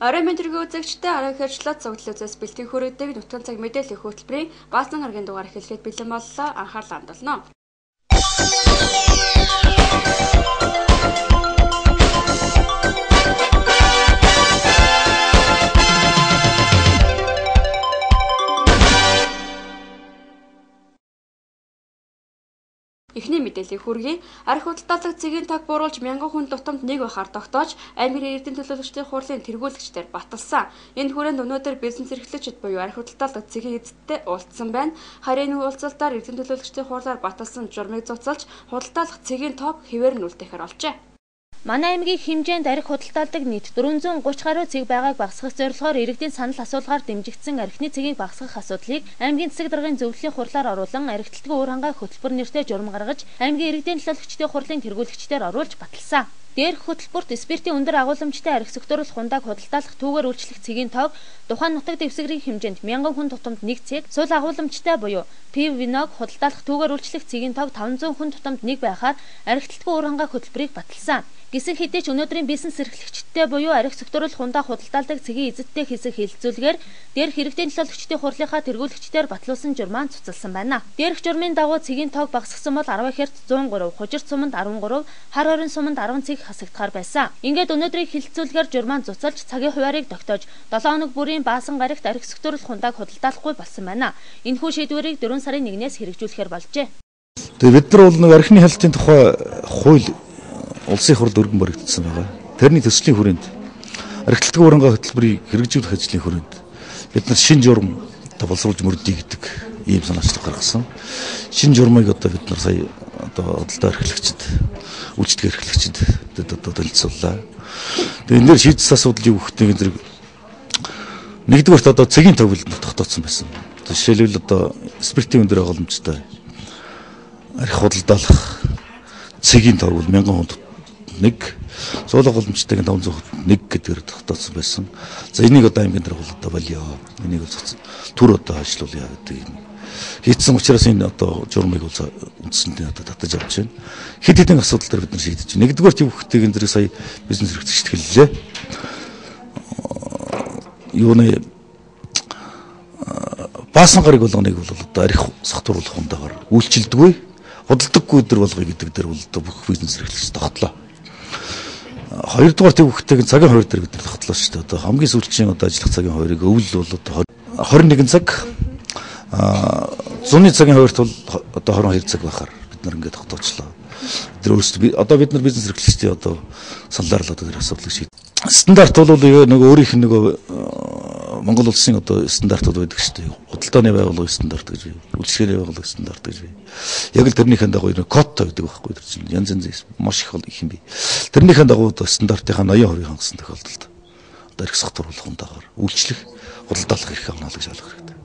Орой мэдрэг үзэгчтэй арай хэрчлээд цогцлоо зэс бэлтгэн хүрээдэг нутгийн цаг мэдээллийн хөтөлбөрийн баасан гарагийн дугаар эхлэхэд бэлэн боллоо. Анхаарлаа хандуулно. Эхний мэдээллийн хүргэе. Арх худалдаалах цэгийн таг бууруулж 1000 хүн тутамд нэг байхаар тогтоож, аймгийн эрдэнэ төлөөлөгчдийн хурлын тэргүүлэгчдээр баталсан. Энэ хүрээнд өнөөдөр бизнес эрхлэгчид буюу арх худалдаалах цэгийн эзэдтэй уулзсан байна. Харин энэ уулзалтаар эрдэнэ төлөөлөгчдийн хурлаар баталсан журмыг зуцалж, худалдаалах цэгийн тог хэвээр нь үлдээхээр олжээ. Манай аймгийн хэмжээнд арх худалдаалдаг нийт 430 гаруй цэг байгааг багасгах зорилгоор иргэдийн санал асуулгаар дэмжигдсэн архины цэгийг багасгах асуудлыг аймгийн засаг даргын зөвлөлийн хурлаар оруулан архитектурын уур хангаа хөтөлбөр нэртэй журам гаргаж аймгийн иргэдийн төлөөлөгчдийн хурлын тэргүүлэгчдээр оруулж баталсан. Дээрх хөтөлбөрт спиртийн өндөр агуулмжтай арх сөгтөрөл хундааг худалдаалах түүгээр үйлчлэх цэгийн тоог тухайн нутаг дэвсгэрийн хэмжээнд 1000 хүн тутамд нэг цэг, сул агуулмжтай буюу пив виног худалдаалах түүгээр үйлчлэх цэгийн тоог 500 хүн тутамд нэг байхаар архитектурын уур хангаа хөтөлбөрийг баталсан. Гисэн хэдий ч өнөөдрийн бизнес эрхлэгчдтэй буюу арх сөгтөрөл хундаа худалдаалдаг цэгийн эзэдтэй хэсэг хилцүүлгээр дээрх иргэдийн төлөөлөгчдийн хурлынхаа тэргүүлэгчдээр батлуулсан журмаан цуцалсан байна. Дээрх журмын дагуу цэгийн тоог багасгасан бол 10 херт 103, хужирт суманд 13, хар хорин суманд 10 цэг хасагдахаар байсан. Ингээд өнөөдрийн хилцүүлгээр журмаан цуцалж цагийн хуваарийг тогтоож 7 хоног бүрийн баасан гарагт арх сөгтөрөл хундааг худалдаалахгүй болсон байна. Энэхүү шийдвэрийг 4 сарын 1-ээс хэрэгжүүлэхээр болжээ. Тэгээд бид нар бол нэг архины хяналтын тухай хууль улсын хурлд өргөн баригдсан байгаа. Тэрний төслийн хүрээнд архитектурын уурхай хөтөлбөрийг хэрэгжүүлэх ажлын хүрээнд бид нар шинэ журам боловсруулж мөрдөе гэдэг ийм санаачлал гаргасан. Шинэ журмыг одоо бид нар сая одоо худалдаа эрхлэгчид, үйлчлэг эрхлэгчид одоо танилцууллаа. Тэгээд энэ дээр шийдсэн асуудал юу гэхтэй зэрэг нэгдүгээрт одоо цэгийн тог тогтооцсон байсан. Жишээлбэл одоо спиртийн өндөр агуулмжтай арх худалдаалах цэгийн тог бол 1000 хүн нэг, сул агуулмжтайг 500 нэг гэдгээр тогтооцсон байсан. За энийг одоо аймгийн дарга бол одоо болио. Энийг түр одоо ажиллуулъя гэдэг юм. Хийцэн учраас энэ одоо журмыг бол үндсэндээ одоо татаж авч байна. Хэд хэдэн асуудал дээр бид нар шийдэж байна. Нэгдүгээр тийм хөхтэйг энэ зэрэг сая бизнес эрхлэгчд хэллээ. Юуны баасан гараг болгоныг бол одоо арх сохтууруулах хундаагаар үйлчилдэггүй, худалдаггүй өдр болгоё гэдэг дээр бол одоо бүх бизнес эрхлэгчд тогтлоо. Хоёрдугаар тийм хөхтэйг цагийн хуваар дээр бид нар тогтлоо шүү дээ. Одоо хамгийн сүүлчийн одоо ажиллах цагийн хуваарыг өвөл бол одоо 21 цаг, зуны цагийн хуваарт бол одоо 22 цаг байхаар бид нар ингээд тогтоочлоо. Тэр өөрсдөө одоо бид нар бизнес эрхлэгчдийн одоо саналаар л одоо тэр асуудлыг шийд. Стандарт бол нөгөө өөрийнх нь нөгөө Монгол улсын одоо стандартууд байдаг шүү дээ. Худалдааны байгууллагын стандарт гэж бий. Үйлчлэгээний байгууллагын стандарт гэж бий. Яг л тэрнийхэн дагуу кодтой гэдэг байхгүй тэр чинь янз янз маш их юм бий. Тэрнийхэн дагуу одоо стандартынхаа 80% хангасан тохиолдолд одоо арх сохтууруулах хундаагаар үйлчлэх, худалдаалах эрх авна гэж ойлгох хэрэгтэй.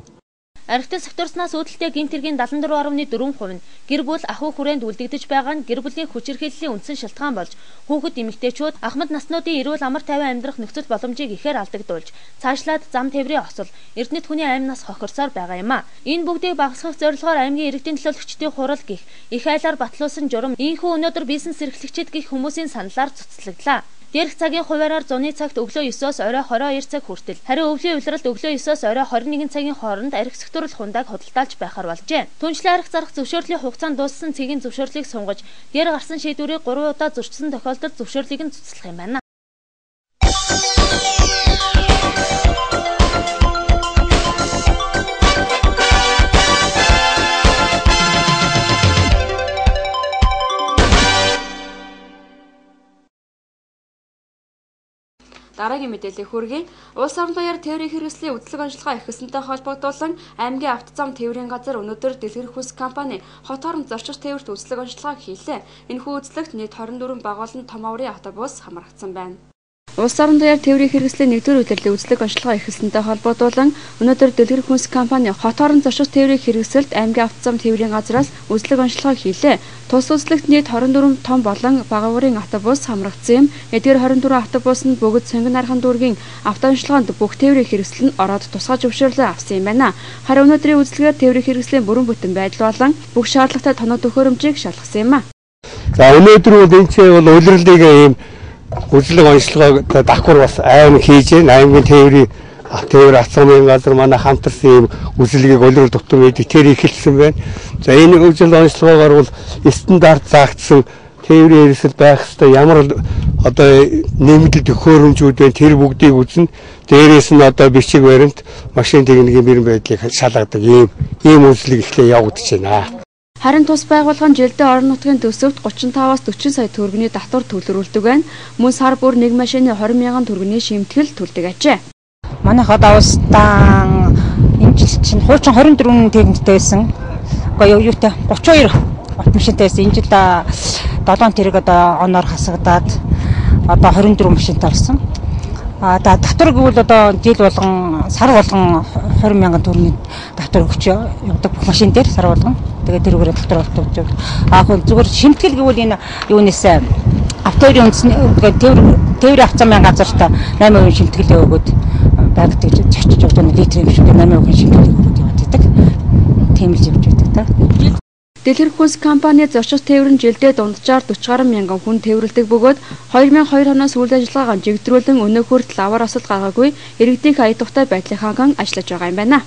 Архитект согтурснаас үүдэлтэй гэмт хэргийн 74.4% нь гэр бүл ахуй хүрээнд үлдэгдэж байгаа нь гэр бүлийн хүч хэрхэллийн үндсэн шалтгаан болж хүүхэд эмэгтэйчүүд ахмад наснуудын эрүүл амар тайван амьдрах нөхцөл боломжийг ихээр алдагдуулж цаашлаад зам тээврийн осол эрдэнэт хүний аймнаас хохирсоор байгаа юм а. Энэ бүгдийг багасгах зорилгоор аймгийн иргэдийн төлөөлөгчдийн хурал гих их айлаар батлуулсан журам ийхүү өнөөдөр бизнес эрхлэгчид гих хүмүүсийн саналаар цуцлагдлаа. Дээрх цагийн хуваараар зуны цагт өглөө 9-оос орой 22 цаг хүртэл, харин өвлийн улиралд өглөө 9-оос орой 21 цагийн хооронд арх сөгтөрөл хундааг худалдаалж байхаар болжээ. Түншлэн арх зарах зөвшөөрлийн хугацаанд дууссан цэгийн зөвшөөрлийг сунгаж, дээр гарсан шийдвэрийг 3 удаа зөрчсөн тохиолдолд зөвшөөрлийг нь цуцлах юм байна. Дараагийн мэдээлэл хүргэе. Улс орон даяар тээврийн хэрэгслийн үдлэг онцлогоо ихэлсэнтэй холбогдуулан аймгийн автозам тээврийн газар өнөөдөр дэлгэрэх хүс компани хот орон зорчигч тээврт үдлэг онцлогоо хийлээ. Энэхүү үзлэгт нийт 24 байгууллагын том аварийн автобус хамрагдсан байна. Улс орон даяар тээврийн хэрэгслийн нэгдүгээр удирлын үдлэг онцлогоо ихэлсэнтэй холбогдуулан өнөөдөр дэлгэрэх хүс компани хот орон зорчигч тээврийн хэрэгсэлд аймгийн автозам тээврийн газраас үдлэг онцлогоо хийлээ. Тус үзлэгт нийт 24 том болон бага аварийн автобус хамрагдсан юм. Эдгээр 24 автобус нь бүгд Сонгон нархан дүүргийн автоонцлогоонд бүх тээврийн хэрэгсэл нь ороод тусгай зөвшөөрлөө авсан юм байна. Харин өнөөдрийн үзлэгээр тээврийн хэрэгслийн бүрэн бүтэн байдал болон бүх шаардлагатай тоног төхөөрөмжийг шалгасан юм а. За өнөөдөр бол энэ чинь бол улирлыг ийм Үзлэг онцлогоо давхар бас аймаг хийж байна. Аймгийн тээврийн авцгамын газар манай хамтарсан ийм үзлэгийг улирал дутуу мэдээ тэр ихэлсэн байна. За энэ үзэл онцлогоогоор бол стандарт заагдсан тээврийн хэрэгсэл байх ёстой ямар одоо нэмэлт төхөөрөмжүүд байна тэр бүгдийг үзнэ. Дээрээс нь одоо бичиг баримт машин техникийн бэрэн байдлыг шалгадаг ийм үзлэг ихлэ явагдаж байна. Харин тус байгууллага нь жилдээ орон нутгийн төсөвт 35-аас 40 сая төгрөгийн татвар төлрүүлдэг байна. Мөн сар бүр нэг машины 20 мянган төгрөгийн шимтгэл төлдөг ажээ. Манайх одоо устан энэ жил чинь хуучин 24 техниктэй байсан. Уу юутай 32 автомашинтай байсан. Энэ жил 7 тэрэг одоо оноор хасагдаад одоо 24 машинтай болсон. Татвар гэвэл одоо жил болгон сар болгон 20 мянган төгрөгийн татвар өгч явдаг бүх машин дээр сар болгон. Тэгээд тэрүүгээр татвар авдаг. Зүгээр шимтгэл гэвэл энэ юунаас автоэрийн үндэсний тээврийн авцамын газарт 8% шимтгэлээ өгөөд байдаг зочиж явдаг литрийн гişүүд 8% шимтгэлээ өгөөд явдаг. Тийм л явж байдаг та. Дэлгэр хүнс компани зочид тээврийн жилдээ дунджаар 40 гаруй мянган хүн тээвэрлэдэг бөгөөд 2002 оноос үйл ажиллагаагаа жигдрүүлэн өнөө хүртэл авар асал гаргаагүй иргэдийн ая тухтай байдлыг ханган ажиллаж байгаа юм байна.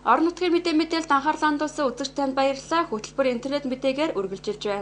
Орон нутгийн мэдээлэлд анхаарлаа хандуулсан үзэгч танд баярлалаа. Хөтөлбөр интернет мэдээгээр үргэлжилж байна.